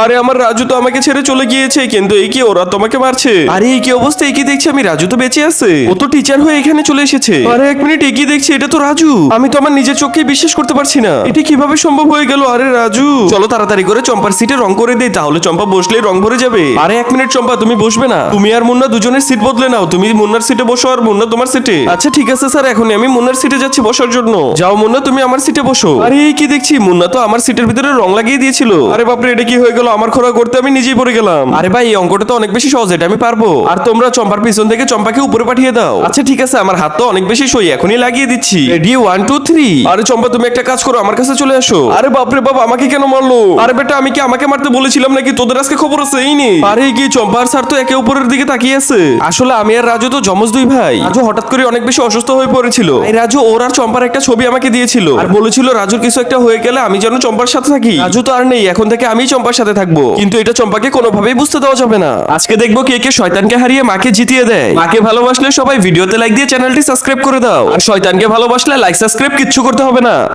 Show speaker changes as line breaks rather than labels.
আরে আমার রাজু তো আমাকে ছেড়ে চলে গিয়েছে, কিন্তু এই কি ওরা তোমাকে মারছে? আরে এই কি অবস্থা? এই কি দেখছি আমি রাজু তো বেঁচে আছে, ও তো টিচার হয়ে এখানে চলে এসেছে। আরে এক মিনিট, এই কি দেখছি? এটা তো রাজু। আমি তো আমার নিজের চোখে বিশ্বাস করতে পারছি না, এটা কিভাবে সম্ভব হয়ে গেল? আরে রাজু, চলো তাড়াতাড়ি করে চম্পার সিটে রং করে দেই, তাহলে চম্পা বসলেই রং ভরে যাবে। আরে এক মিনিট চম্পা, তুমি বসবে না? তুমি আর মুন্না দুজনের সিট বদলে নাও, তুমি মুন্নার সিটে বসো আর মুন্না তোমার সিটে। আচ্ছা ঠিক আছে স্যার, এখনই আমি মুন্নার সিটে যাচ্ছি বসার জন্য। যাও মুন্না, তুমি আমার সিটে বসো। আরে এই কি দেখছি, মুন্না তো আমার সিটের ভিতরে রং লাগিয়ে দিয়েছিল। আরে বাপরে, এটা কি হয়ে গেল? আমার খোরা করতে আমি নিজেই পড়ে গেলাম। আরে ভাই, এই অঙ্কটা তো অনেক বেশি সহজ, এটা আমি পারবো। আর তোমরা চম্পার পিছন থেকে চম্পাকে উপরে পাঠিয়ে দাও। আচ্ছা ঠিক আছে, আমার হাত তো অনেক বেশি সই, এখনই লাগিয়ে দিচ্ছি। রেডি 1 2 3। আরে চম্পা, তুমি একটা কাজ করো, আমার কাছে চলে আসো। আরে বাপরে বাপ, আমাকে কেন মারলো? আরে বেটা, আমি কি আমাকে মারতে বলেছিলাম নাকি? তোদের আজকে খবর আছে এই নে। আরে কি চম্পা আর স্যার তো একে উপরের দিকে তাকিয়ে আছে। আসলে আমি আর রাজু তো যমজ দুই ভাই। রাজু হঠাৎ করে অনেক বেশি অসুস্থ হয়ে পড়েছিল। এই রাজু ওর আর চম্পার একটা ছবি আমাকে দিয়েছিল আর বলেছিল রাজুর কিছু একটা হয়ে গেলে আমি যেন চম্পার সাথে থাকি। রাজু তো আর নেই, এখন থেকে আমি চম্পার সাথে থাকবো, কিন্তু এটা চম্পাকে কোনোভাবেই বুঝতে দেওয়া যাবে না। আজকে দেখবো কে কে শয়তানকে হারিয়ে মাকে জিতিয়ে দেয়। মাকে ভালোবাসলে সবাই ভিডিওতে লাইক দিয়ে চ্যানেলটি সাবস্ক্রাইব করে দাও, আর শয়তানকে ভালোবাসলে লাইক সাবস্ক্রাইব কিচ্ছু করতে হবে না।